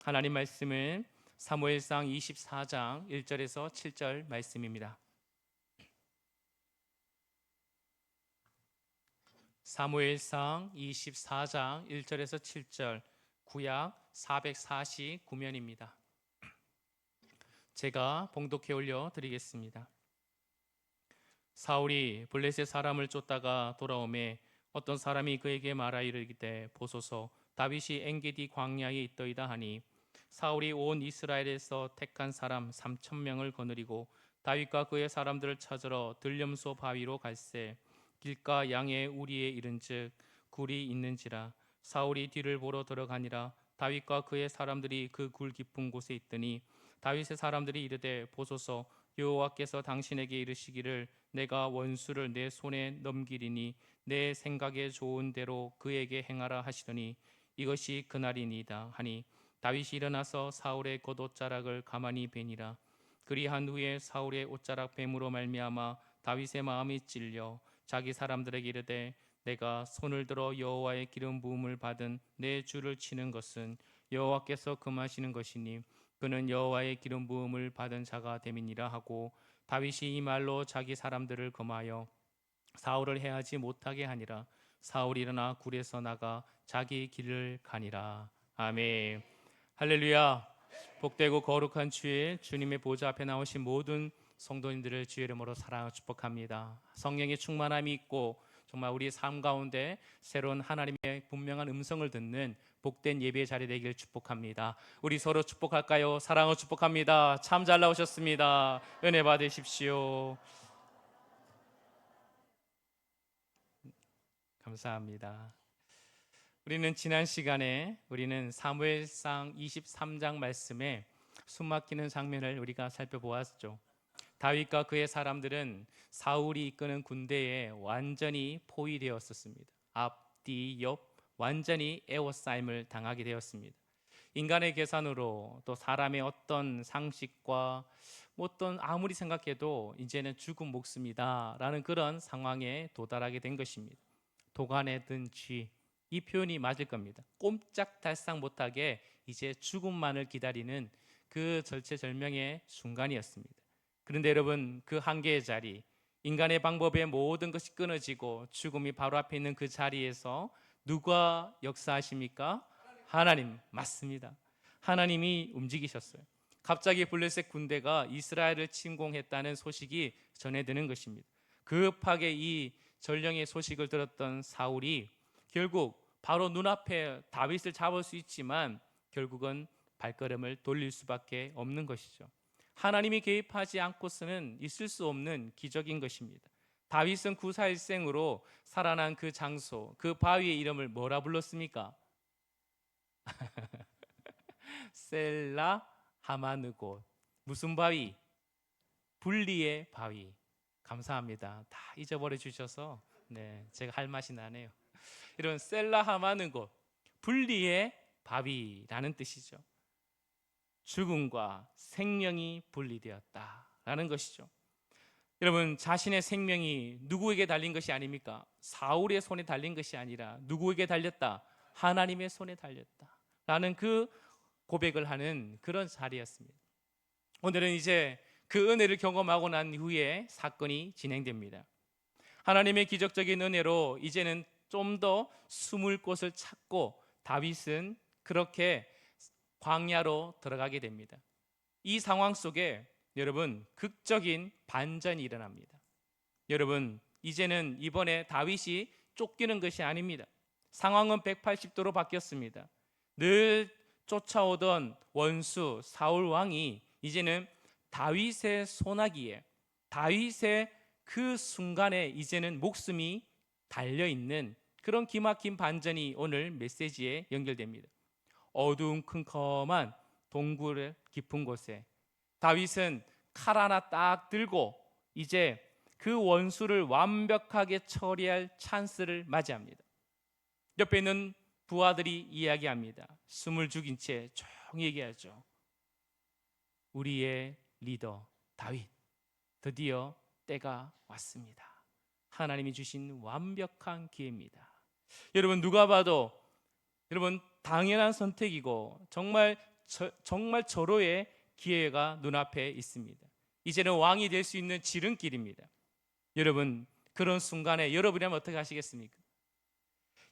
하나님 말씀은 사무엘상 24장 1절에서 7절 말씀입니다. 사무엘상 24장 1절에서 7절, 구약 449면입니다. 제가 봉독해 올려 드리겠습니다. 사울이 블레셋 사람을 쫓다가 돌아오매 어떤 사람이 그에게 말하 이르기되 보소서 다윗이 엔게디 광야에 있더이다 하니 사울이 온 이스라엘에서 택한 사람 3,000명을 거느리고 다윗과 그의 사람들을 찾으러 들렴소 바위로 갈새 길가 양의 우리에 이른즉 굴이 있는지라. 사울이 뒤를 보러 들어가니라. 다윗과 그의 사람들이 그 굴 깊은 곳에 있더니 다윗의 사람들이 이르되 보소서 여호와께서 당신에게 이르시기를 내가 원수를 내 손에 넘기리니 내 생각에 좋은 대로 그에게 행하라 하시더니 이것이 그날이니이다 하니 다윗이 일어나서 사울의 겉옷자락을 가만히 베니라. 그리한 후에 사울의 옷자락 뱀으로 말미암아 다윗의 마음이 찔려 자기 사람들에게 이르되 내가 손을 들어 여호와의 기름 부음을 받은 내 주를 치는 것은 여호와께서 금하시는 것이니 그는 여호와의 기름 부음을 받은 자가 됨이니라 하고 다윗이 이 말로 자기 사람들을 금하여 사울을 해하지 못하게 하니라. 사울이 일어나 굴에서 나가 자기 길을 가니라. 아멘. 할렐루야. 복되고 거룩한 주일, 주님의 보좌 앞에 나오신 모든 성도님들을 주의 이름으로 사랑하고 축복합니다. 성령의 충만함이 있고 정말 우리의 삶 가운데 새로운 하나님의 분명한 음성을 듣는 복된 예배의 자리 되길 축복합니다. 우리 서로 축복할까요? 사랑하고 축복합니다. 참 잘 나오셨습니다. 은혜 받으십시오. 감사합니다. 우리는 지난 시간에 사무엘상 23장 말씀에 숨막히는 장면을 우리가 살펴보았죠. 다윗과 그의 사람들은 사울이 이끄는 군대에 완전히 포위되었었습니다. 앞뒤 옆 완전히 에워싸임을 당하게 되었습니다. 인간의 계산으로 또 사람의 어떤 상식과 어떤 아무리 생각해도 이제는 죽은 목숨이다라는 그런 상황에 도달하게 된 것입니다. 도간에 든 쥐, 이 표현이 맞을 겁니다. 꼼짝달싹 못하게 이제 죽음만을 기다리는 그 절체절명의 순간이었습니다. 그런데 여러분, 그 한계의 자리, 인간의 방법에 모든 것이 끊어지고 죽음이 바로 앞에 있는 그 자리에서 누가 역사하십니까? 하나님. 맞습니다. 하나님이 움직이셨어요. 갑자기 블레셋 군대가 이스라엘을 침공했다는 소식이 전해드는 것입니다. 급하게 이 전령의 소식을 들었던 사울이 결국 바로 눈앞에 다윗을 잡을 수 있지만 결국은 발걸음을 돌릴 수밖에 없는 것이죠. 하나님이 개입하지 않고서는 있을 수 없는 기적인 것입니다. 다윗은 구사일생으로 살아난 그 장소, 그 바위의 이름을 뭐라 불렀습니까? 셀라 하마느곳. 무슨 바위? 분리의 바위. 감사합니다. 다 잊어버려 주셔서 제가 할 맛이 나네요. 이런 셀라 하마느곳, 분리의 바위라는 뜻이죠. 죽음과 생명이 분리되었다라는 것이죠. 여러분, 자신의 생명이 누구에게 달린 것이 아닙니까? 사울의 손에 달린 것이 아니라 누구에게 달렸다? 하나님의 손에 달렸다라는 그 고백을 하는 그런 자리였습니다. 오늘은 이제 그 은혜를 경험하고 난 후에 사건이 진행됩니다. 하나님의 기적적인 은혜로 이제는 좀 더 숨을 곳을 찾고 다윗은 그렇게 광야로 들어가게 됩니다. 이 상황 속에 여러분, 극적인 반전이 일어납니다. 여러분, 이제는 이번에 다윗이 쫓기는 것이 아닙니다. 상황은 180도로 바뀌었습니다. 늘 쫓아오던 원수 사울 왕이 이제는 다윗의 손아귀에, 다윗의 그 순간에 이제는 목숨이 달려있는 그런 기막힌 반전이 오늘 메시지에 연결됩니다. 어두운 컴컴한 동굴의 깊은 곳에 다윗은 칼 하나 딱 들고 이제 그 원수를 완벽하게 처리할 찬스를 맞이합니다. 옆에 있는 부하들이 이야기합니다. 숨을 죽인 채 조용히 얘기하죠. 우리의 리더 다윗, 드디어 때가 왔습니다. 하나님이 주신 완벽한 기회입니다. 여러분, 누가 봐도 여러분 당연한 선택이고 정말 정말 절호의 기회가 눈앞에 있습니다. 이제는 왕이 될 수 있는 지름길입니다. 여러분, 그런 순간에 여러분이라면 어떻게 하시겠습니까?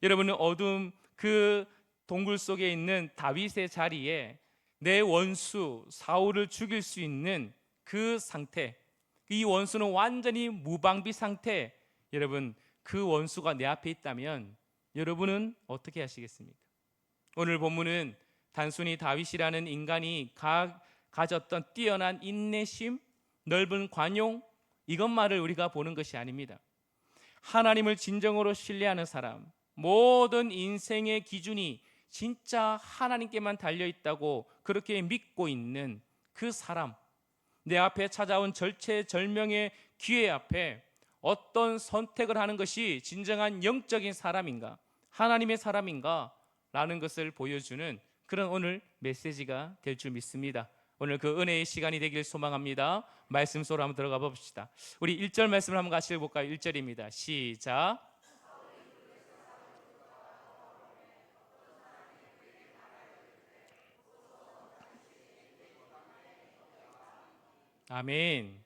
여러분은 어둠 그 동굴 속에 있는 다윗의 자리에 내 원수 사울을 죽일 수 있는 그 상태, 이 원수는 완전히 무방비 상태, 여러분 그 원수가 내 앞에 있다면 여러분은 어떻게 하시겠습니까? 오늘 본문은 단순히 다윗이라는 인간이 가졌던 뛰어난 인내심, 넓은 관용, 이것만을 우리가 보는 것이 아닙니다. 하나님을 진정으로 신뢰하는 사람, 모든 인생의 기준이 진짜 하나님께만 달려있다고 그렇게 믿고 있는 그 사람, 내 앞에 찾아온 절체절명의 기회 앞에 어떤 선택을 하는 것이 진정한 영적인 사람인가, 하나님의 사람인가 라는 것을 보여주는 그런 오늘 메시지가 될 줄 믿습니다. 오늘 그 은혜의 시간이 되길 소망합니다. 말씀 속으로 한번 들어가 봅시다. 우리 1절 말씀을 한번 같이 읽어볼까요? 1절입니다. 시작. 아멘.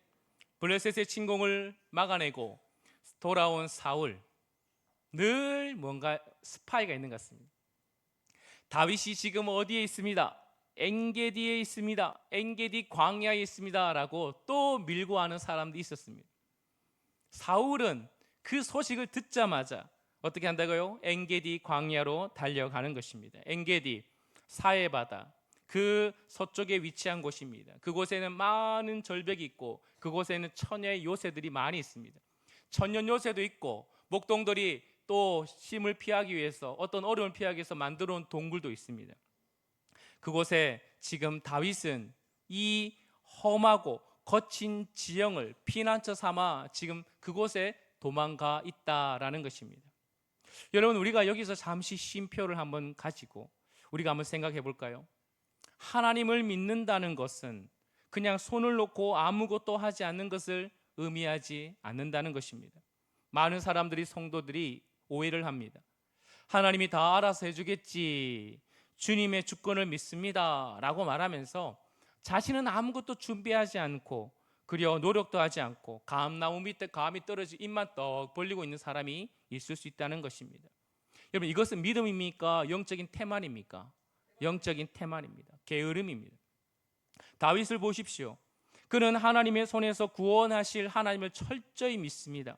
블레셋의 침공을 막아내고 돌아온 사울, 늘 뭔가 스파이가 있는 것 같습니다. 다윗이 지금 어디에 있습니다? 엔게디에 있습니다. 엔게디 광야에 있습니다 라고 또 밀고 하는 사람도 있었습니다. 사울은 그 소식을 듣자마자 어떻게 한다고요? 엔게디 광야로 달려가는 것입니다. 엔게디 사해바다, 그 서쪽에 위치한 곳입니다. 그곳에는 많은 절벽이 있고 그곳에는 처녀의 요새들이 많이 있습니다. 천년 요새도 있고 목동들이 또 심을 피하기 위해서, 어떤 어려움을 피하기 위해서 만들어 온 동굴도 있습니다. 그곳에 지금 다윗은 이 험하고 거친 지형을 피난처 삼아 지금 그곳에 도망가 있다라는 것입니다. 여러분, 우리가 여기서 잠시 쉼표를 한번 가지고 우리가 한번 생각해 볼까요? 하나님을 믿는다는 것은 그냥 손을 놓고 아무것도 하지 않는 것을 의미하지 않는다는 것입니다. 많은 사람들이, 성도들이 오해를 합니다. 하나님이 다 알아서 해주겠지, 주님의 주권을 믿습니다 라고 말하면서 자신은 아무것도 준비하지 않고 그려 노력도 하지 않고 감나무 밑에 감이 떨어지 입만 떡 벌리고 있는 사람이 있을 수 있다는 것입니다. 여러분, 이것은 믿음입니까? 영적인 태만입니까? 영적인 태만입니다. 게으름입니다. 다윗을 보십시오. 그는 하나님의 손에서 구원하실 하나님을 철저히 믿습니다.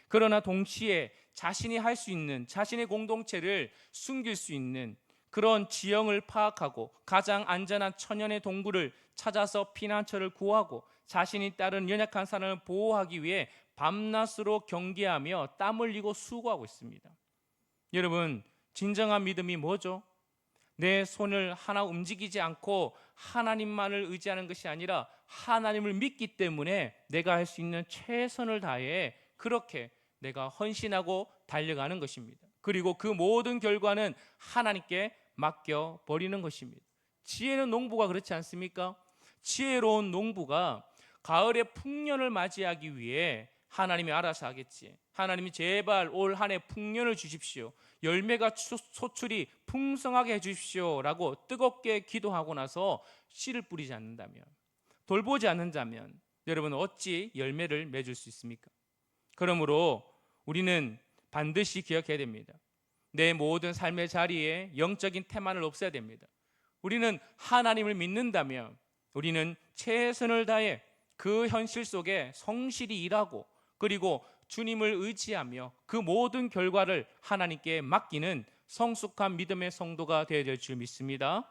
그러나 동시에 자신이 할 수 있는, 자신의 공동체를 숨길 수 있는 그런 지형을 파악하고 가장 안전한 천연의 동굴을 찾아서 피난처를 구하고 자신이 따른 연약한 사람을 보호하기 위해 밤낮으로 경계하며 땀 흘리고 수고하고 있습니다. 여러분, 진정한 믿음이 뭐죠? 내 손을 하나 움직이지 않고 하나님만을 의지하는 것이 아니라 하나님을 믿기 때문에 내가 할 수 있는 최선을 다해 그렇게 내가 헌신하고 달려가는 것입니다. 그리고 그 모든 결과는 하나님께 맡겨버리는 것입니다. 지혜는 농부가 그렇지 않습니까? 지혜로운 농부가 가을의 풍년을 맞이하기 위해 하나님이 알아서 하겠지, 하나님이 제발 올 한 해 풍년을 주십시오, 열매가 소출이 풍성하게 해주십시오 라고 뜨겁게 기도하고 나서 씨를 뿌리지 않는다면, 돌보지 않는다면 여러분 어찌 열매를 맺을 수 있습니까? 그러므로 우리는 반드시 기억해야 됩니다. 내 모든 삶의 자리에 영적인 태만을 없애야 됩니다. 우리는 하나님을 믿는다면 우리는 최선을 다해 그 현실 속에 성실히 일하고 그리고 주님을 의지하며 그 모든 결과를 하나님께 맡기는 성숙한 믿음의 성도가 되어야 될 줄 믿습니다.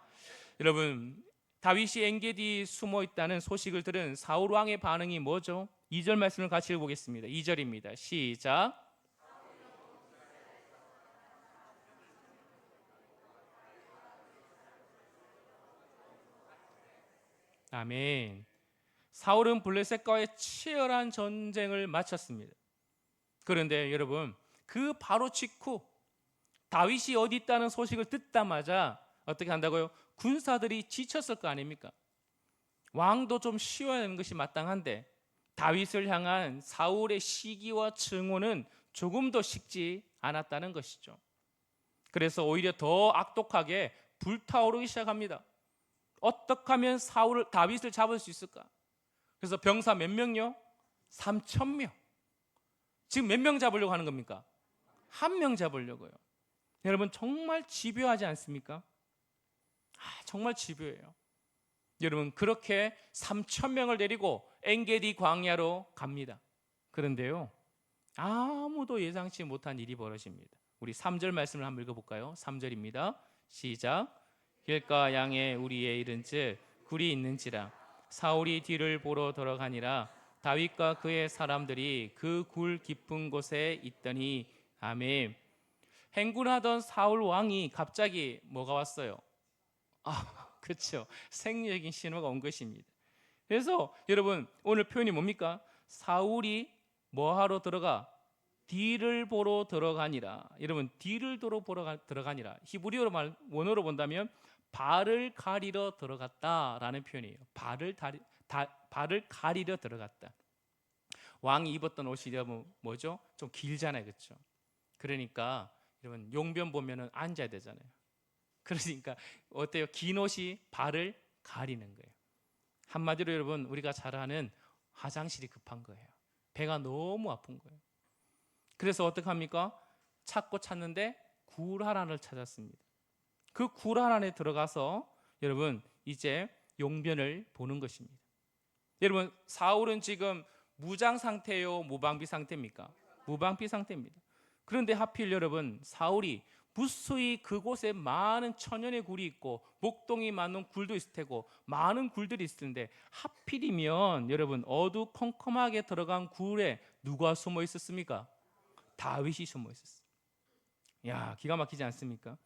여러분, 다윗이 엔게디 숨어 있다는 소식을 들은 사울 왕의 반응이 뭐죠? 2절 말씀을 같이 읽어보겠습니다. 2절입니다. 시작. 아멘. 사울은 블레셋과의 치열한 전쟁을 마쳤습니다. 그런데 여러분, 그 바로 직후 다윗이 어디 있다는 소식을 듣자마자 어떻게 한다고요? 군사들이 지쳤을 거 아닙니까? 왕도 좀 쉬어야 하는 것이 마땅한데 다윗을 향한 사울의 시기와 증오는 조금도 식지 않았다는 것이죠. 그래서 오히려 더 악독하게 불타오르기 시작합니다. 어떻게 하면 다윗을 잡을 수 있을까? 그래서 병사 몇 명요? 3,000명. 지금 몇 명 잡으려고 하는 겁니까? 한 명 잡으려고요. 여러분 정말 집요하지 않습니까? 정말 집요해요. 여러분 그렇게 3,000명을 데리고 엔게디 광야로 갑니다. 그런데요, 아무도 예상치 못한 일이 벌어집니다. 우리 3절 말씀을 한번 읽어볼까요? 3절입니다. 시작. 길가 양에 우리에 이른즉 굴이 있는지라 사울이 뒤를 보러 들어가니라 다윗과 그의 사람들이 그 굴 깊은 곳에 있더니 아멘. 행군하던 사울 왕이 갑자기 뭐가 왔어요? 그렇죠. 생리적인 신호가 온 것입니다. 그래서 여러분 오늘 표현이 뭡니까? 사울이 뭐하러 들어가? 뒤를 보러 들어가니라. 여러분 뒤를 보러 들어가니라. 히브리어로 원어로 본다면 발을 가리러 들어갔다라는 표현이에요. 발을 가리러 들어갔다. 왕이 입었던 옷이 여러분 뭐죠? 좀 길잖아요, 그렇죠? 그러니까 여러분 용변 보면은 앉아야 되잖아요. 그러니까 어때요? 긴 옷이 발을 가리는 거예요. 한마디로 여러분 우리가 잘 아는 화장실이 급한 거예요. 배가 너무 아픈 거예요. 그래서 어떻게 합니까? 찾는데 굴 하나를 찾았습니다. 그 굴 하나에 들어가서 여러분 이제 용변을 보는 것입니다. 여러분 사울은 지금 무장 상태요, 무방비 상태입니까? 무방비 상태입니다. 그런데 하필 여러분 사울이 무수히 그곳에 많은 천연의 굴이 있고 목동이 많은 굴도 있을 테고 많은 굴들이 있을 텐데 하필이면 여러분 어두컴컴하게 들어간 굴에 누가 숨어 있었습니까? 다윗이 숨어 있었어요. 야, 기가 막히지 않습니까?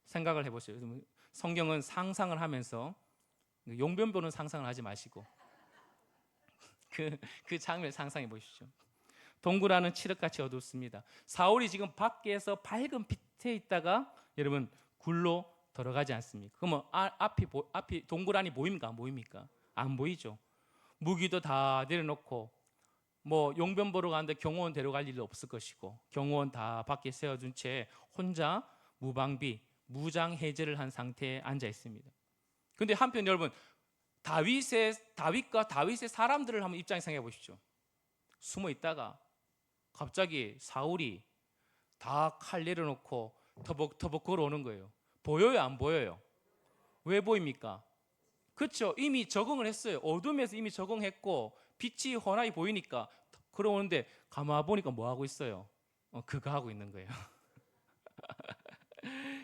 생각을 해보세요. 성경은 상상을 하면서 용변 보는 상상을 하지 마시고 그 장면을 상상해 보십시오. 동굴 안은 칠흑같이 어둡습니다. 사울이 지금 밖에서 밝은 빛에 있다가 여러분 굴로 들어가지 않습니까? 그러면 앞이 동굴 안이 보입니까? 안 보입니까? 안 보이죠. 무기도 다 내려놓고 뭐 용변 보러 가는데 경호원 데려갈 일도 없을 것이고 경호원 다 밖에 세워둔 채 혼자 무방비 무장 해제를 한 상태에 앉아 있습니다. 그런데 한편 여러분 다윗과 다윗의 사람들을 한번 입장에 생각해 보십시오. 숨어 있다가 갑자기 사울이 다 칼 내려놓고 터벅터벅 걸어오는 거예요. 보여요, 안 보여요? 왜 보입니까? 그렇죠. 이미 적응을 했어요. 어둠에서 이미 적응했고 빛이 환하게 보이니까 걸어오는데 가만 보니까 뭐 하고 있어요? 그거 하고 있는 거예요.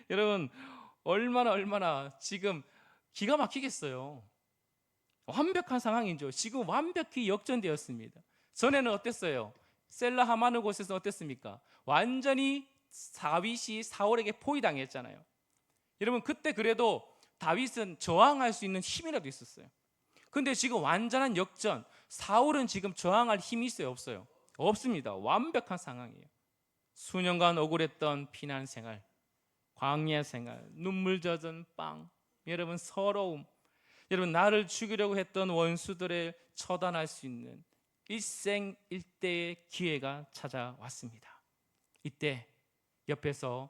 여러분 얼마나 지금 기가 막히겠어요. 완벽한 상황이죠. 지금 완벽히 역전되었습니다. 전에는 어땠어요? 셀라 하마느 곳에서 어땠습니까? 완전히 다윗이 사울에게 포위당했잖아요. 여러분 그때 그래도 다윗은 저항할 수 있는 힘이라도 있었어요. 근데 지금 완전한 역전. 사울은 지금 저항할 힘이 있어요, 없어요? 없습니다. 완벽한 상황이에요. 수년간 억울했던 피난 생활, 광야 생활, 눈물 젖은 빵, 여러분 서러움, 여러분 나를 죽이려고 했던 원수들을 처단할 수 있는 일생일대의 기회가 찾아왔습니다. 이때 옆에서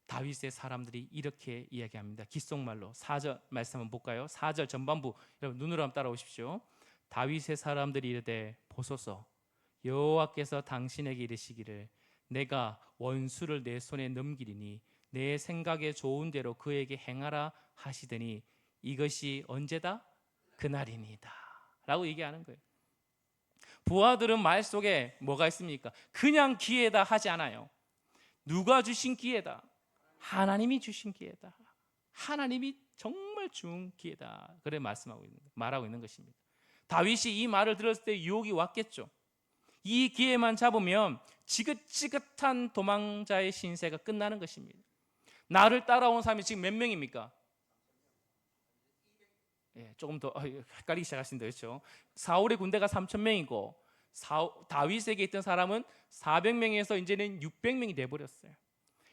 다윗의 사람들이 이렇게 이야기합니다. 귓속말로 4절 말씀 한번 볼까요? 4절 전반부 여러분 눈으로 한번 따라오십시오. 다윗의 사람들이 이르되 보소서 여호와께서 당신에게 이르시기를 내가 원수를 내 손에 넘기리니 내 생각에 좋은 대로 그에게 행하라 하시더니 이것이 언제다? 그날이니다 라고 얘기하는 거예요. 부하들은 말 속에 뭐가 있습니까? 그냥 기회다 하지 않아요. 누가 주신 기회다? 하나님이 주신 기회다. 하나님이 정말 준 기회다. 그래 말하고 있는 것입니다. 다윗이 이 말을 들었을 때 유혹이 왔겠죠. 이 기회만 잡으면 지긋지긋한 도망자의 신세가 끝나는 것입니다. 나를 따라온 사람이 지금 몇 명입니까? 조금 더 헷갈리기 시작하신다, 그렇죠? 사울의 군대가 3,000명이고 다윗에게 있던 사람은 400명에서 이제는 600명이 돼버렸어요.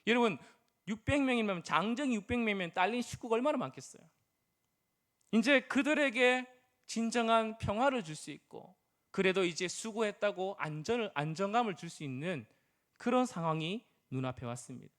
여러분 600명이면 장정이 600명이면 딸린 식구가 얼마나 많겠어요? 이제 그들에게 진정한 평화를 줄 수 있고 그래도 이제 수고했다고 안정감을 줄 수 있는 그런 상황이 눈앞에 왔습니다.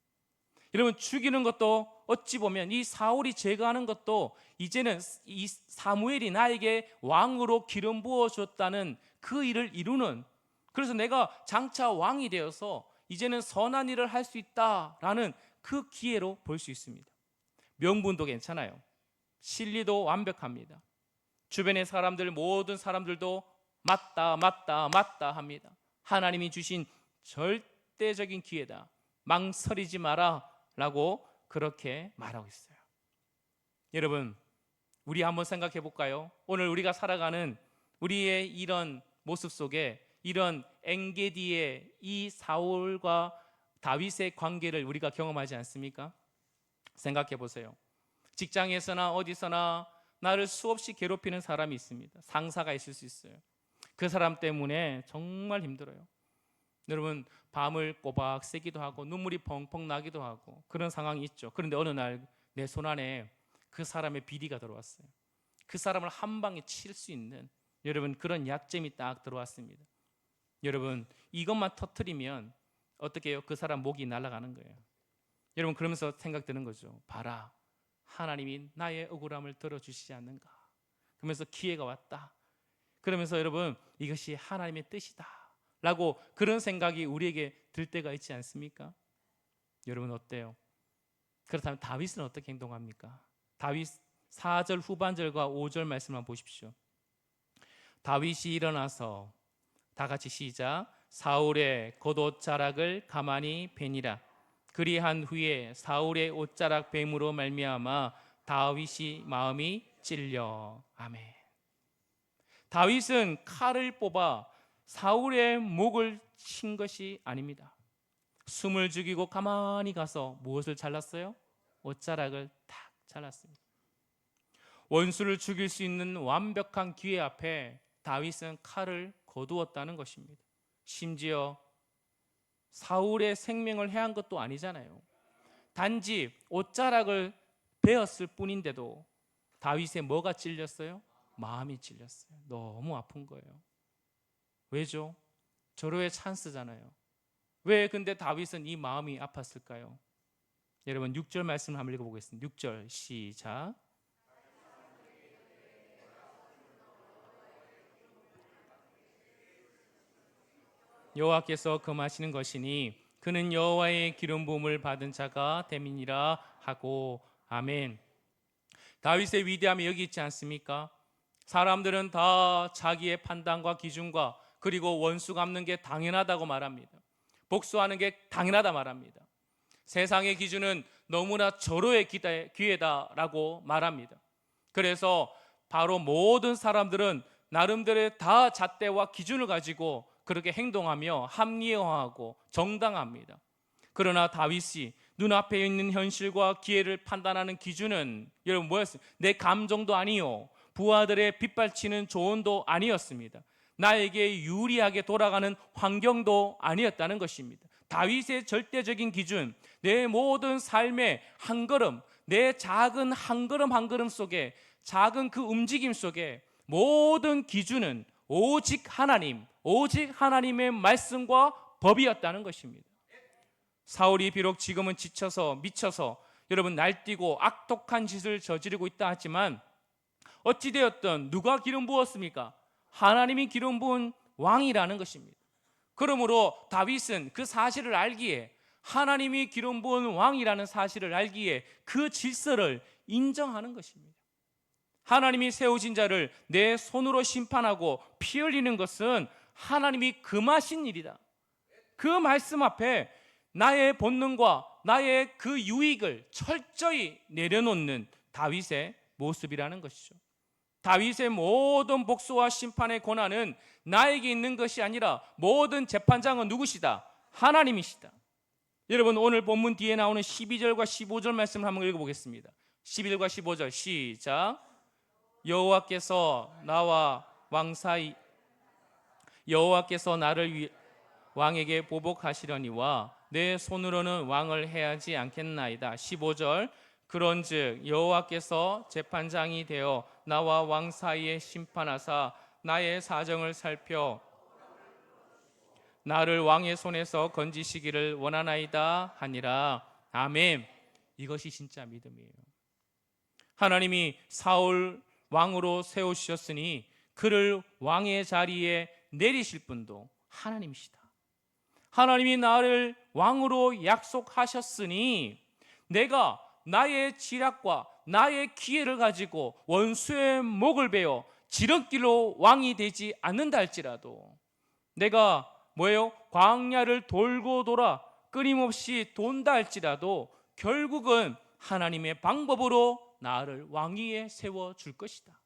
여러분, 죽이는 것도 어찌 보면 이 사울이 제거하는 것도 이제는 이 사무엘이 나에게 왕으로 기름 부어줬다는 그 일을 이루는, 그래서 내가 장차 왕이 되어서 이제는 선한 일을 할 수 있다라는 그 기회로 볼 수 있습니다. 명분도 괜찮아요. 실리도 완벽합니다. 주변의 사람들, 모든 사람들도 맞다 맞다 맞다 합니다. 하나님이 주신 절대적인 기회다, 망설이지 마라 라고 그렇게 말하고 있어요. 여러분, 우리 한번 생각해 볼까요? 오늘 우리가 살아가는 우리의 이런 모습 속에 이런 엔게디의 이 사울과 다윗의 관계를 우리가 경험하지 않습니까? 생각해 보세요. 직장에서나 어디서나 나를 수없이 괴롭히는 사람이 있습니다. 상사가 있을 수 있어요. 그 사람 때문에 정말 힘들어요. 여러분, 밤을 꼬박 새기도 하고 눈물이 펑펑 나기도 하고 그런 상황이 있죠. 그런데 어느 날 내 손 안에 그 사람의 비리가 들어왔어요. 그 사람을 한 방에 칠 수 있는, 여러분, 그런 약점이 딱 들어왔습니다. 여러분, 이것만 터뜨리면 어떻게 해요? 그 사람 목이 날아가는 거예요. 여러분, 그러면서 생각드는 거죠. 봐라, 하나님이 나의 억울함을 들어주시지 않는가. 그러면서 기회가 왔다. 그러면서 여러분, 이것이 하나님의 뜻이다 라고 그런 생각이 우리에게 들 때가 있지 않습니까? 여러분, 어때요? 그렇다면 다윗은 어떻게 행동합니까? 다윗 4절 후반절과 5절 말씀만 보십시오. 다윗이 일어나서, 다 같이 시작. 사울의 겉옷자락을 가만히 베니라. 그리한 후에 사울의 옷자락 뱀으로 말미암아 다윗이 마음이 찔려. 아멘. 다윗은 칼을 뽑아 사울의 목을 친 것이 아닙니다. 숨을 죽이고 가만히 가서 무엇을 잘랐어요? 옷자락을 탁 잘랐습니다. 원수를 죽일 수 있는 완벽한 기회 앞에 다윗은 칼을 거두었다는 것입니다. 심지어 사울의 생명을 해한 것도 아니잖아요. 단지 옷자락을 베었을 뿐인데도 다윗의 뭐가 찔렸어요? 마음이 찔렸어요. 너무 아픈 거예요. 왜죠? 절호의 찬스잖아요. 왜 근데 다윗은 이 마음이 아팠을까요? 여러분, 6절 말씀 한번 읽어보겠습니다. 6절 시작. 여호와께서 금하시는 것이니 그는 여호와의 기름 부음을 받은 자가 됨이니라 하고. 아멘. 다윗의 위대함이 여기 있지 않습니까? 사람들은 다 자기의 판단과 기준과 그리고 원수 갚는 게 당연하다고 말합니다. 복수하는 게 당연하다 말합니다. 세상의 기준은 너무나 절호의 기회다라고 말합니다. 그래서 바로 모든 사람들은 나름대로의 다 잣대와 기준을 가지고 그렇게 행동하며 합리화하고 정당합니다. 그러나 다윗이 눈앞에 있는 현실과 기회를 판단하는 기준은 여러분 뭐였어요? 내 감정도 아니요, 부하들의 빗발치는 조언도 아니었습니다. 나에게 유리하게 돌아가는 환경도 아니었다는 것입니다. 다윗의 절대적인 기준, 내 모든 삶의 한 걸음, 내 작은 한 걸음 한 걸음 속에, 작은 그 움직임 속에 모든 기준은 오직 하나님, 오직 하나님의 말씀과 법이었다는 것입니다. 사울이 비록 지금은 지쳐서 미쳐서 여러분 날뛰고 악독한 짓을 저지르고 있다 하지만 어찌되었든 누가 기름 부었습니까? 하나님이 기름 부은 왕이라는 것입니다. 그러므로 다윗은 그 사실을 알기에, 하나님이 기름 부은 왕이라는 사실을 알기에 그 질서를 인정하는 것입니다. 하나님이 세우신 자를 내 손으로 심판하고 피 흘리는 것은 하나님이 금하신 일이다. 그 말씀 앞에 나의 본능과 나의 그 유익을 철저히 내려놓는 다윗의 모습이라는 것이죠. 다윗의 모든 복수와 심판의 권한은 나에게 있는 것이 아니라 모든 재판장은 누구시다? 하나님이시다. 여러분, 오늘 본문 뒤에 나오는 12절과 15절 말씀을 한번 읽어보겠습니다. 11절과 15절 시작. 여호와께서 나와 왕 사이, 여호와께서 나를 왕에게 보복하시려니와 내 손으로는 왕을 해하지 않겠나이다. 15절. 그런즉 여호와께서 재판장이 되어 나와 왕 사이에 심판하사 나의 사정을 살펴 나를 왕의 손에서 건지시기를 원하나이다 하니라. 아멘. 이것이 진짜 믿음이에요. 하나님이 사울 왕으로 세우셨으니 그를 왕의 자리에 내리실 분도 하나님이시다. 하나님이 나를 왕으로 약속하셨으니 내가 나의 지략과 나의 기회를 가지고 원수의 목을 베어 지름길로 왕이 되지 않는다 할지라도 내가 뭐예요? 광야를 돌고 돌아 끊임없이 돈다 할지라도 결국은 하나님의 방법으로 나를 왕위에 세워줄 것이다.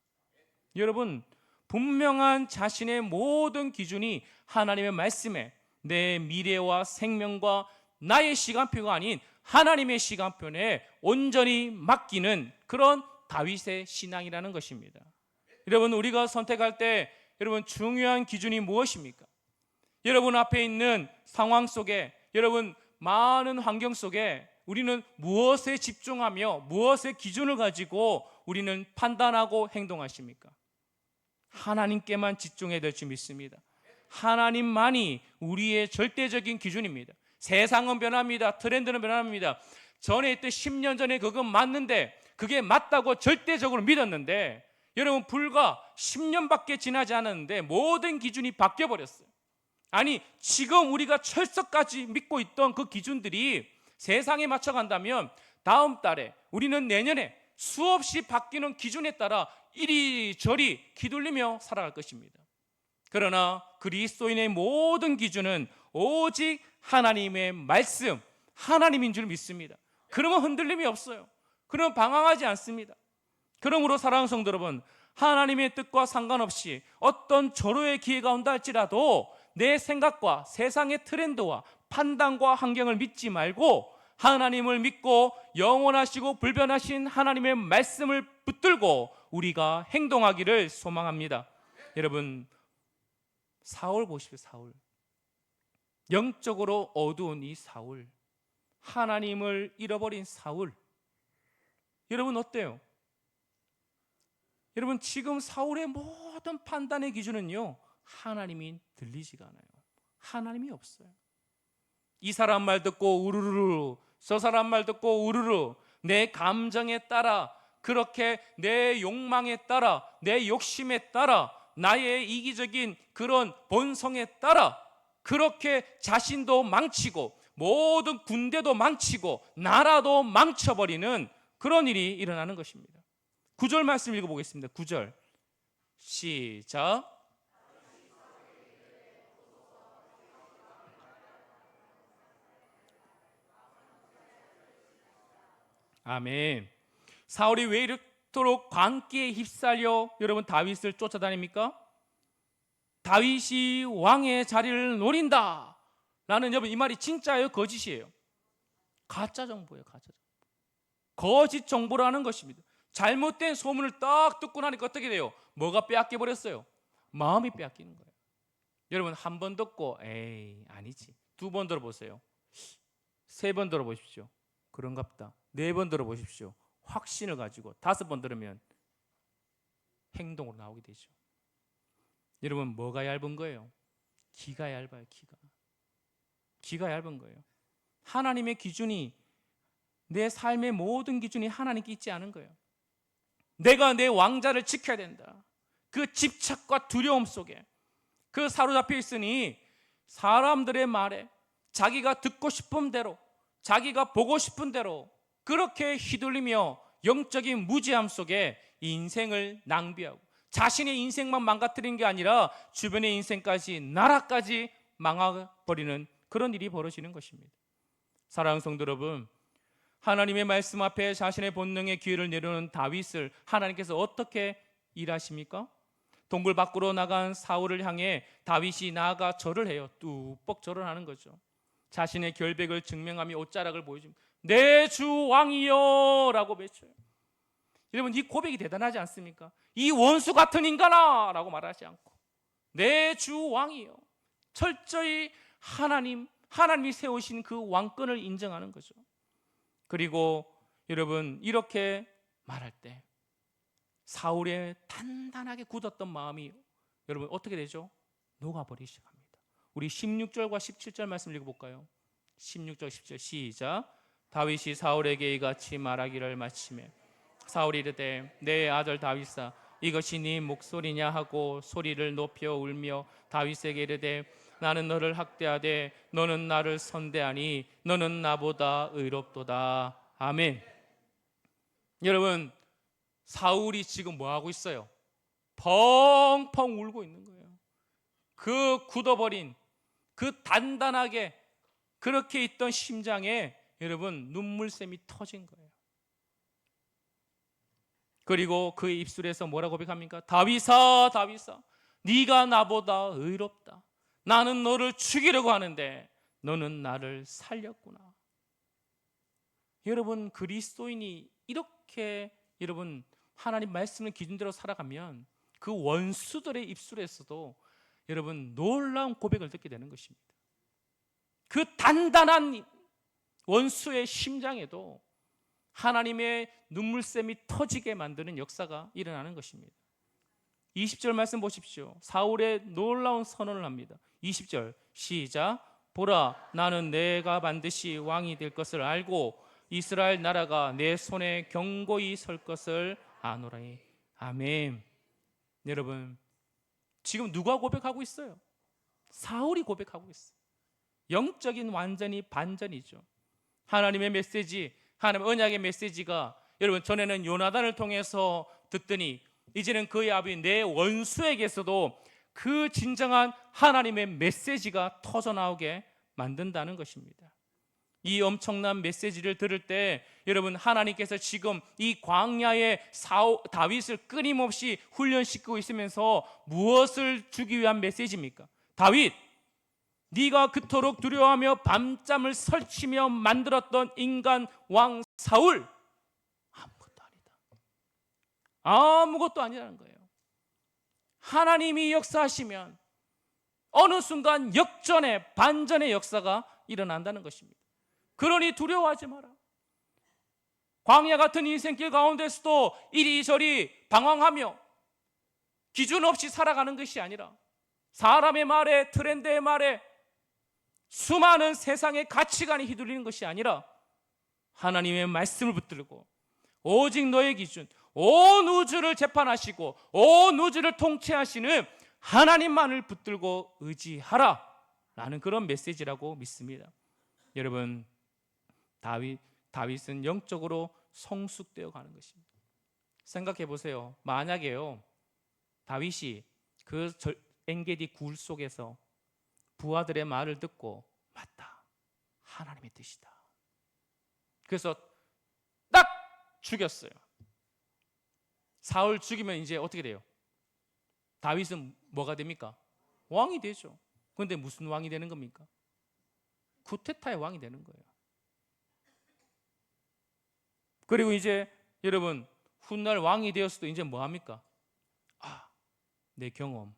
여러분, 분명한 자신의 모든 기준이 하나님의 말씀에 내 미래와 생명과 나의 시간표가 아닌 하나님의 시간표에 온전히 맡기는 그런 다윗의 신앙이라는 것입니다. 여러분, 우리가 선택할 때 여러분 중요한 기준이 무엇입니까? 여러분 앞에 있는 상황 속에, 여러분 많은 환경 속에 우리는 무엇에 집중하며 무엇의 기준을 가지고 우리는 판단하고 행동하십니까? 하나님께만 집중해야 될 줄 믿습니다. 하나님만이 우리의 절대적인 기준입니다. 세상은 변합니다. 트렌드는 변합니다. 전에 있던 10년 전에 그건 맞는데, 그게 맞다고 절대적으로 믿었는데 여러분 불과 10년밖에 지나지 않았는데 모든 기준이 바뀌어버렸어요. 아니, 지금 우리가 철석까지 믿고 있던 그 기준들이 세상에 맞춰간다면 다음 달에, 우리는 내년에 수없이 바뀌는 기준에 따라 이리저리 휘둘리며 살아갈 것입니다. 그러나 그리스도인의 모든 기준은 오직 하나님의 말씀, 하나님인 줄 믿습니다. 그러면 흔들림이 없어요. 그러면 방황하지 않습니다. 그러므로 사랑하는 성도 여러분, 하나님의 뜻과 상관없이 어떤 절호의 기회가 온다 할지라도 내 생각과 세상의 트렌드와 판단과 환경을 믿지 말고 하나님을 믿고 영원하시고 불변하신 하나님의 말씀을 붙들고 우리가 행동하기를 소망합니다. 여러분, 사울 보십시오. 사울, 영적으로 어두운 이 사울, 하나님을 잃어버린 사울. 여러분 어때요? 여러분 지금 사울의 모든 판단의 기준은요, 하나님이 들리지가 않아요. 하나님이 없어요. 이 사람 말 듣고 우르르, 저 사람 말 듣고 우르르, 내 감정에 따라, 그렇게 내 욕망에 따라, 내 욕심에 따라, 나의 이기적인 그런 본성에 따라 그렇게 자신도 망치고 모든 군대도 망치고 나라도 망쳐버리는 그런 일이 일어나는 것입니다. 9절 말씀 읽어보겠습니다. 9절 시작. 아멘. 사울이 왜 이렇도록 광기에 휩쓸려 여러분 다윗을 쫓아다닙니까? 다윗이 왕의 자리를 노린다 라는, 여러분 이 말이 진짜예요? 거짓이에요? 가짜 정보예요. 가짜 정보. 거짓 정보라는 것입니다. 잘못된 소문을 딱 듣고 나니까 어떻게 돼요? 뭐가 빼앗겨 버렸어요? 마음이 빼앗기는 거예요. 여러분 한 번 듣고 에이 아니지, 두 번 들어보세요. 세 번 들어보십시오. 그런갑다. 네 번 들어보십시오. 확신을 가지고 다섯 번 들으면 행동으로 나오게 되죠. 여러분 뭐가 얇은 거예요? 기가 얇아요. 기가 얇은 거예요. 하나님의 기준이, 내 삶의 모든 기준이 하나님께 있지 않은 거예요. 내가 내 왕자를 지켜야 된다, 그 집착과 두려움 속에 그 사로잡혀 있으니 사람들의 말에 자기가 듣고 싶은 대로, 자기가 보고 싶은 대로 그렇게 휘둘리며 영적인 무지함 속에 인생을 낭비하고 자신의 인생만 망가뜨리는 게 아니라 주변의 인생까지, 나라까지 망해버리는 그런 일이 벌어지는 것입니다. 사랑하는 성도 여러분, 하나님의 말씀 앞에 자신의 본능의 기회를 내려놓은 다윗을 하나님께서 어떻게 일하십니까? 동굴 밖으로 나간 사울을 향해 다윗이 나아가 절을 해요. 뚝뻑 절을 하는 거죠. 자신의 결백을 증명하며 옷자락을 보여줍니다. 내 주 왕이여 라고 외쳐요. 여러분 이 고백이 대단하지 않습니까? 이 원수 같은 인간아 라고 말하지 않고 내 주 왕이여, 철저히 하나님이 세우신 그 왕권을 인정하는 거죠. 그리고 여러분 이렇게 말할 때 사울의 단단하게 굳었던 마음이 여러분 어떻게 되죠? 녹아버리기 시작합니다. 우리 16절과 17절 말씀 읽어볼까요? 16절 17절 시작. 다윗이 사울에게 이같이 말하기를 마치매 사울이 이르되 내 아들 다윗아 이것이 네 목소리냐 하고 소리를 높여 울며 다윗에게 이르되 나는 너를 학대하되 너는 나를 선대하니 너는 나보다 의롭도다. 아멘. 여러분, 사울이 지금 뭐 하고 있어요? 펑펑 울고 있는 거예요. 그 굳어버린, 그 단단하게 그렇게 있던 심장에 여러분 눈물샘이 터진 거예요. 그리고 그의 입술에서 뭐라고 고백합니까? 다윗아, 다윗아, 네가 나보다 의롭다. 나는 너를 죽이려고 하는데 너는 나를 살렸구나. 여러분, 그리스도인이 이렇게 여러분 하나님 말씀을 기준대로 살아가면 그 원수들의 입술에서도 여러분 놀라운 고백을 듣게 되는 것입니다. 그 단단한 원수의 심장에도 하나님의 눈물샘이 터지게 만드는 역사가 일어나는 것입니다. 20절 말씀 보십시오. 사울의 놀라운 선언을 합니다. 20절 시작. 보라, 나는 내가 반드시 왕이 될 것을 알고 이스라엘 나라가 내 손에 견고히 설 것을 아노라니. 아멘. 여러분, 지금 누가 고백하고 있어요? 사울이 고백하고 있어요. 영적인 완전히 반전이죠. 하나님의 메시지, 하나님의 언약의 메시지가 여러분 전에는 요나단을 통해서 듣더니 이제는 그의 아비 내 원수에게서도 그 진정한 하나님의 메시지가 터져나오게 만든다는 것입니다. 이 엄청난 메시지를 들을 때 여러분 하나님께서 지금 이 광야에 다윗을 끊임없이 훈련시키고 있으면서 무엇을 주기 위한 메시지입니까? 다윗, 네가 그토록 두려워하며 밤잠을 설치며 만들었던 인간 왕 사울 아무것도 아니다. 아무것도 아니라는 거예요. 하나님이 역사하시면 어느 순간 역전의 반전의 역사가 일어난다는 것입니다. 그러니 두려워하지 마라. 광야 같은 인생길 가운데서도 이리저리 방황하며 기준 없이 살아가는 것이 아니라 사람의 말에, 트렌드의 말에, 수많은 세상의 가치관이 휘둘리는 것이 아니라 하나님의 말씀을 붙들고 오직 너의 기준, 온 우주를 재판하시고 온 우주를 통치하시는 하나님만을 붙들고 의지하라 라는 그런 메시지라고 믿습니다. 여러분, 다윗은 영적으로 성숙되어 가는 것입니다. 생각해 보세요. 만약에요 다윗이 그 엔게디 굴 속에서 부하들의 말을 듣고 맞다, 하나님의 뜻이다, 그래서 딱 죽였어요. 사울 죽이면 이제 어떻게 돼요? 다윗은 뭐가 됩니까? 왕이 되죠. 그런데 무슨 왕이 되는 겁니까? 쿠데타의 왕이 되는 거예요. 그리고 이제 여러분 훗날 왕이 되었어도 이제 뭐 합니까? 내 경험,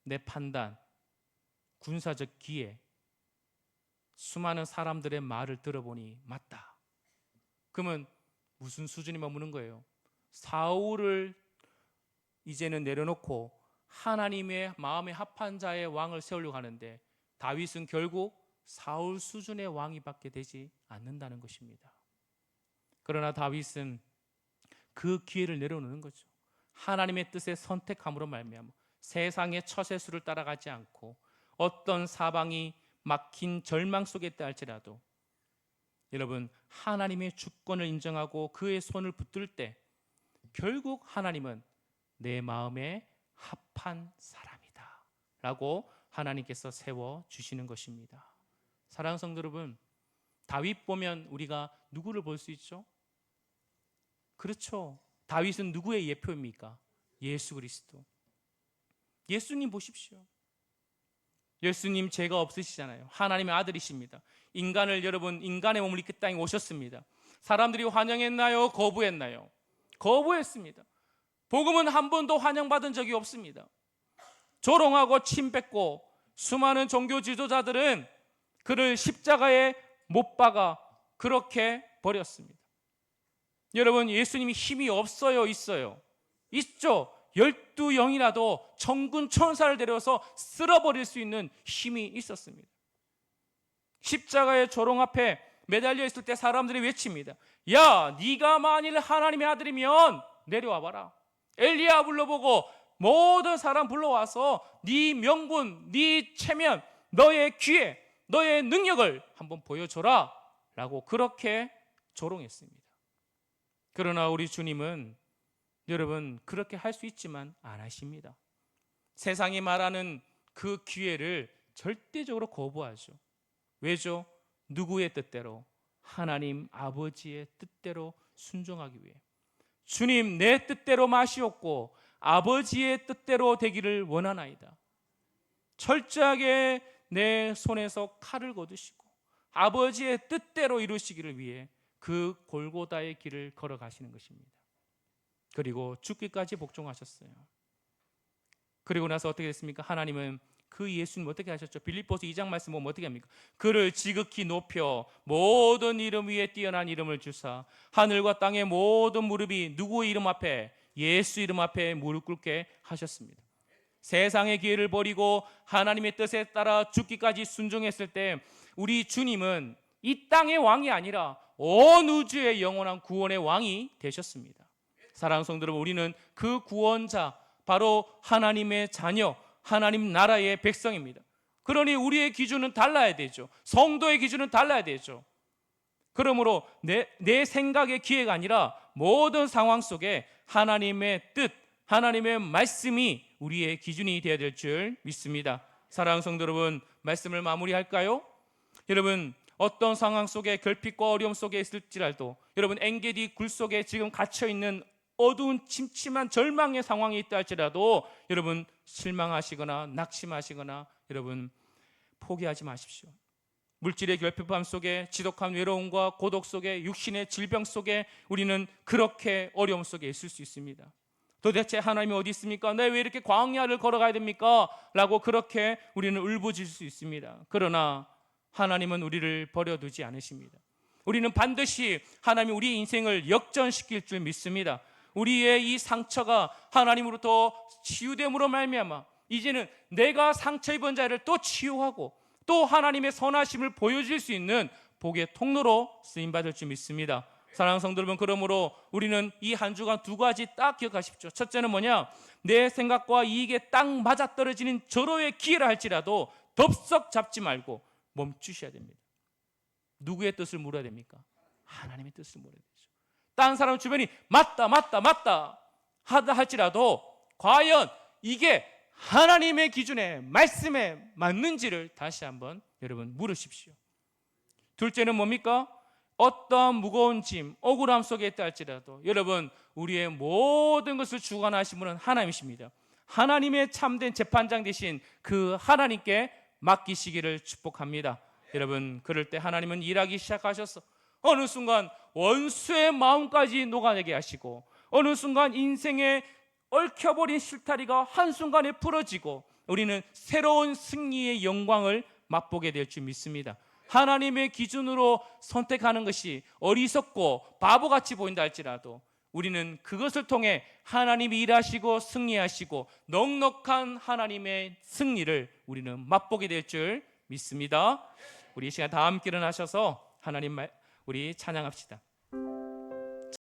내 판단, 군사적 기회, 수많은 사람들의 말을 들어보니 맞다. 그러면 무슨 수준이 머무는 거예요? 사울을 이제는 내려놓고 하나님의 마음에 합한 자의 왕을 세우려고 하는데 다윗은 결국 사울 수준의 왕이 받게 되지 않는다는 것입니다. 그러나 다윗은 그 기회를 내려놓는 거죠. 하나님의 뜻에 선택함으로 말미암아 세상의 처세수를 따라가지 않고 어떤 사방이 막힌 절망 속에 있다 할지라도 여러분 하나님의 주권을 인정하고 그의 손을 붙들 때 결국 하나님은 내 마음에 합한 사람이다 라고 하나님께서 세워주시는 것입니다. 사랑하는 성도 여러분, 다윗 보면 우리가 누구를 볼 수 있죠? 그렇죠. 다윗은 누구의 예표입니까? 예수 그리스도. 예수님 보십시오. 예수님 죄가 없으시잖아요. 하나님의 아들이십니다. 여러분 인간의 몸을 입고 땅에 오셨습니다. 사람들이 환영했나요? 거부했나요? 거부했습니다. 복음은 한 번도 환영받은 적이 없습니다. 조롱하고 침뱉고 수많은 종교 지도자들은 그를 십자가에 못 박아 그렇게 버렸습니다. 여러분 예수님이 힘이 없어요? 있어요? 있죠. 12영이라도 천군 천사를 데려서 쓸어버릴 수 있는 힘이 있었습니다. 십자가의 조롱 앞에 매달려 있을 때 사람들이 외칩니다. 야, 네가 만일 하나님의 아들이면 내려와 봐라. 엘리야 불러보고 모든 사람 불러와서 네 명분, 네 체면, 너의 기회, 너의 능력을 한번 보여줘라 라고 그렇게 조롱했습니다. 그러나 우리 주님은 여러분 그렇게 할 수 있지만 안 하십니다. 세상이 말하는 그 기회를 절대적으로 거부하죠. 왜죠? 누구의 뜻대로? 하나님 아버지의 뜻대로 순종하기 위해. 주님, 내 뜻대로 마시옵고 아버지의 뜻대로 되기를 원하나이다. 철저하게 내 손에서 칼을 거두시고 아버지의 뜻대로 이루시기를 위해 그 골고다의 길을 걸어가시는 것입니다. 그리고 죽기까지 복종하셨어요. 그리고 나서 어떻게 됐습니까? 하나님은 그 예수님 어떻게 하셨죠? 빌립보서 2장 말씀 보면 어떻게 합니까? 그를 지극히 높여 모든 이름 위에 뛰어난 이름을 주사 하늘과 땅의 모든 무릎이 누구의 이름 앞에? 예수 이름 앞에 무릎 꿇게 하셨습니다. 세상의 기회를 버리고 하나님의 뜻에 따라 죽기까지 순종했을 때 우리 주님은 이 땅의 왕이 아니라 온 우주의 영원한 구원의 왕이 되셨습니다. 사랑하는 성도 여러분, 우리는 그 구원자 바로 하나님의 자녀, 하나님 나라의 백성입니다. 그러니 우리의 기준은 달라야 되죠. 성도의 기준은 달라야 되죠. 그러므로 내 생각의 기회가 아니라 모든 상황 속에 하나님의 뜻, 하나님의 말씀이 우리의 기준이 되어야 될 줄 믿습니다. 사랑하는 성도 여러분, 말씀을 마무리할까요? 여러분, 어떤 상황 속에 결핍과 어려움 속에 있을지라도 여러분 엔게디 굴 속에 지금 갇혀있는 어두운 침침한 절망의 상황이 있다 할지라도 여러분 실망하시거나 낙심하시거나 여러분 포기하지 마십시오. 물질의 결핍함 속에 지독한 외로움과 고독 속에 육신의 질병 속에 우리는 그렇게 어려움 속에 있을 수 있습니다. 도대체 하나님이 어디 있습니까? 내 왜 이렇게 광야를 걸어가야 됩니까? 라고 그렇게 우리는 울부짖을 수 있습니다. 그러나 하나님은 우리를 버려두지 않으십니다. 우리는 반드시 하나님이 우리의 인생을 역전시킬 줄 믿습니다. 우리의 이 상처가 하나님으로부터 치유됨으로 말미암아 이제는 내가 상처 입은 자를 또 치유하고 또 하나님의 선하심을 보여줄 수 있는 복의 통로로 쓰임받을 줄 믿습니다. 사랑하는 성도 여러분, 그러므로 우리는 이 한 주간 두 가지 딱 기억하십시오. 첫째는 뭐냐? 내 생각과 이익에 딱 맞아떨어지는 절호의 기회라 할지라도 덥석 잡지 말고 멈추셔야 됩니다. 누구의 뜻을 물어야 됩니까? 하나님의 뜻을 물어야 되죠. 다른 사람 주변이 맞다 하다 할지라도 과연 이게 하나님의 기준에 말씀에 맞는지를 다시 한번 여러분 물으십시오. 둘째는 뭡니까? 어떠한 무거운 짐, 억울함 속에 있다 할지라도 여러분 우리의 모든 것을 주관하신 분은 하나님이십니다. 하나님의 참된 재판장 되신 그 하나님께 맡기시기를 축복합니다. 여러분 그럴 때 하나님은 일하기 시작하셔서 어느 순간 원수의 마음까지 녹아내게 하시고 어느 순간 인생의 얽혀버린 실타리가 한순간에 풀어지고 우리는 새로운 승리의 영광을 맛보게 될 줄 믿습니다. 하나님의 기준으로 선택하는 것이 어리석고 바보같이 보인다 할지라도 우리는 그것을 통해 하나님이 일하시고 승리하시고 넉넉한 하나님의 승리를 우리는 맛보게 될 줄 믿습니다. 우리 이 시간 다 함께 일어나셔서 하나님 우리 찬양합시다.